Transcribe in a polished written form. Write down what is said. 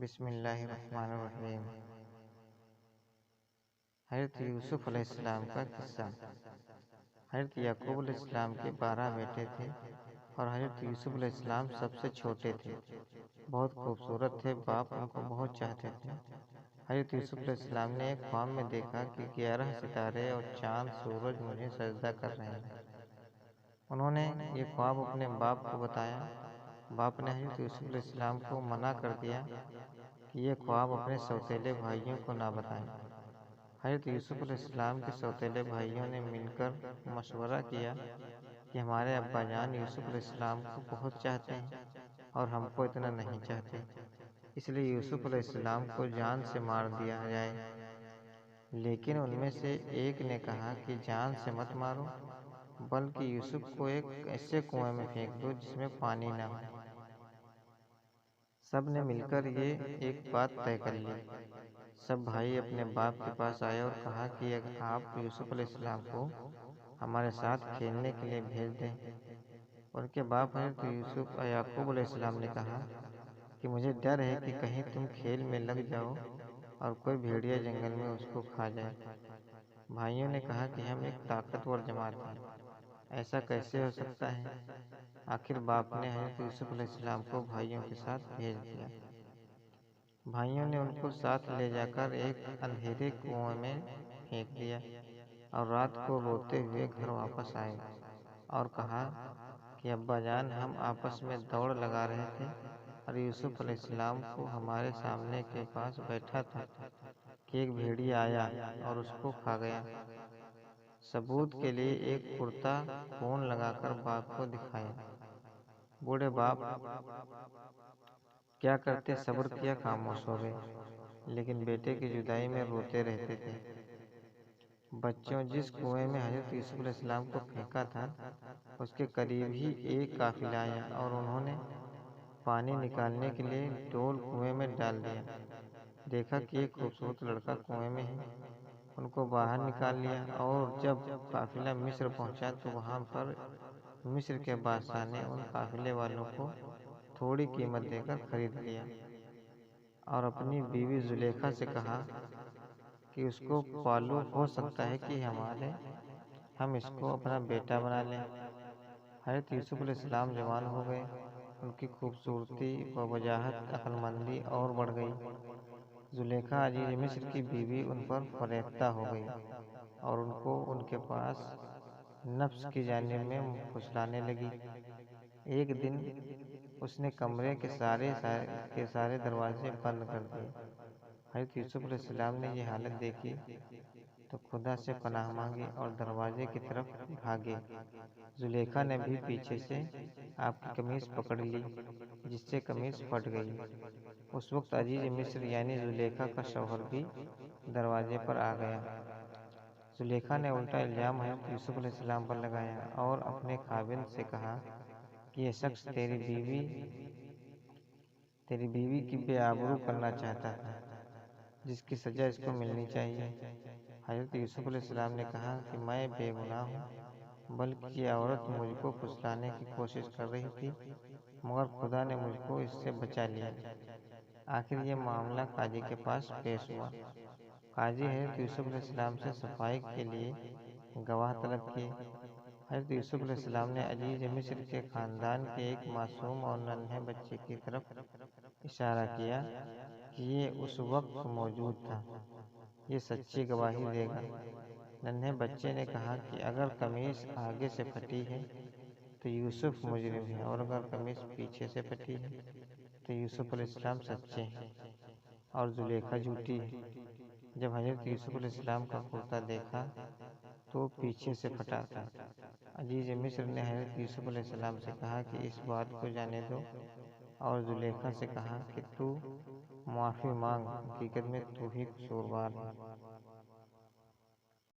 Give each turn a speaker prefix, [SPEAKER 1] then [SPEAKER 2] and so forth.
[SPEAKER 1] بسم اللہ الرحمن الرحیم۔ حضرت یوسف علیہ السلام کا قصہ۔ حضرت یعقوب علیہ السلام کے 12 بیٹے تھے اور حضرت یوسف علیہ السلام سب سے چھوٹے تھے۔ بہت خوبصورت تھے، باپ ان کو بہت چاہتے تھے۔ حضرت یوسف علیہ السلام نے ایک خواب میں دیکھا کہ 11 ستارے اور چاند سورج مجھے سجدہ کر رہے ہیں۔ انہوں نے یہ خواب اپنے باپ کو بتایا۔ باپ نے حضرت یوسف علیہ السلام کو منع کر دیا کہ یہ خواب اپنے سوتیلے بھائیوں کو نہ بتائیں۔ حضرت یوسف علیہ السلام کے سوتیلے بھائیوں نے مل کر مشورہ کیا کہ ہمارے ابا جان یوسف علیہ السلام کو بہت چاہتے ہیں اور ہم کو اتنا نہیں چاہتے، اس لیے یوسف علیہ السلام کو جان سے مار دیا جائے۔ لیکن ان میں سے ایک نے کہا کہ جان سے مت مارو، بلکہ یوسف کو ایک ایسے کنویں میں پھینک دو جس میں پانی نہ ہو۔ سب نے مل کر یہ ایک بات طے کر لی۔ سب بھائی اپنے باپ کے پاس آئے اور کہا کہ آپ یوسف علیہ السلام کو ہمارے ساتھ کھیلنے کے لیے بھیج دیں۔ ان کے باپ حضرت یعقوب علیہ السلام نے کہا کہ مجھے ڈر ہے کہ کہیں تم کھیل میں لگ جاؤ اور کوئی بھیڑیا جنگل میں اس کو کھا جائے۔ بھائیوں نے کہا کہ ہم ایک طاقتور جماعت ہیں، ایسا کیسے ہو سکتا ہے؟ آخر باپ نے حضرت یوسف علیہ السلام کو بھائیوں کے ساتھ بھیج دیا۔ بھائیوں نے ان کو ساتھ لے جا کر ایک اندھیرے کنویں میں پھینک دیا اور رات کو روتے ہوئے گھر واپس آئے اور کہا کہ ابا جان، ہم آپس میں دوڑ لگا رہے تھے اور یوسف علیہ السلام کو ہمارے سامنے کے پاس بیٹھا تھا کہ ایک بھیڑیا آیا اور اس کو کھا گیا۔ ثبوت کے لیے ایک پرتہ خون لگا کر باپ کو دکھایا۔ بوڑھے باپ کیا کرتے، صبر کیا، خاموش ہو گئے، لیکن بیٹے کی جدائی میں روتے رہتے تھے۔ بچوں، جس کنویں میں حضرت یوسف علیہ السلام کو پھینکا تھا اس کے قریب ہی ایک قافلہ آیا اور انہوں نے پانی نکالنے کے لیے ڈول کنویں میں ڈال دیا۔ دیکھا کہ ایک خوبصورت لڑکا کنویں میں ہے، ان کو باہر نکال لیا، اور جب قافلہ مصر پہنچا تو وہاں پر مصر کے بادشاہ نے ان قافلے والوں کو تھوڑی قیمت دے کر خرید لیا اور اپنی بیوی زلیخا سے کہا کہ اس کو پالو، ہو سکتا ہے کہ ہم اس کو اپنا بیٹا بنا لیں۔ حضرت یوسف علیہ السلام جوان ہو گئے، ان کی خوبصورتی و وجاہت عقل مندی اور بڑھ گئی۔ زلیخا عزیز مصر کی بیوی ان پر فریفتہ ہو گئی اور ان کو ان کے پاس نفس کی جانب میں پھسلانے لگی۔ ایک دن اس نے کمرے کے سارے دروازے بند کر دیے۔ حضرت یوسف علیہ السلام نے یہ حالت دیکھی تو خدا سے پناہ مانگی اور دروازے کی طرف بھاگے۔ زلیخا نے بھی پیچھے سے آپ کی قمیص پکڑ لی، جس سے قمیص پھٹ گئی۔ اس وقت عزیز مصر یعنی زلیخا کا شوہر بھی دروازے پر آ گیا۔ زلیخا نے الٹا الزام حضرت یوسف علیہ السلام پر لگایا اور اپنے خاوند سے کہا کہ یہ شخص تیری بیوی کی بے آبرو کرنا چاہتا تھا، جس کی سزا اس کو ملنی چاہیے۔ حضرت یوسف علیہ السلام نے کہا کہ میں بے گناہ ہوں، بلکہ یہ عورت مجھ کو پھسلانے کی کوشش کر رہی تھی، مگر خدا نے مجھ کو اس سے بچا لیا۔ آخر یہ معاملہ قاضی کے پاس پیش ہوا۔ قاضی حضرت یوسف علیہ السلام سے صفائی کے لیے گواہ طلب کیے۔ حضرت یوسف علیہ السلام نے عزیز مصر کے خاندان کے ایک معصوم اور ننھے بچے کی طرف اشارہ کیا کہ یہ اس وقت موجود تھا، یہ سچی گواہی دے گا۔ ننھے بچے نے کہا کہ اگر قمیص آگے سے پھٹی ہے تو یوسف مجرم ہے، اور اگر قمیص پیچھے سے پھٹی ہے تو یوسف علیہ السلام سچے ہیں اور زلیخا جھوٹی ہے۔ جب حضرت یوسف علیہ السلام کا کرتا دیکھا تو پیچھے سے پھٹا تھا۔ عزیز مصر نے حضرت یوسف علیہ السلام سے کہا کہ اس بات کو جانے دو، اور زلیخا سے کہا کہ تو معافی مانگ، حقیقت میں تو ہی قصوروار ہے۔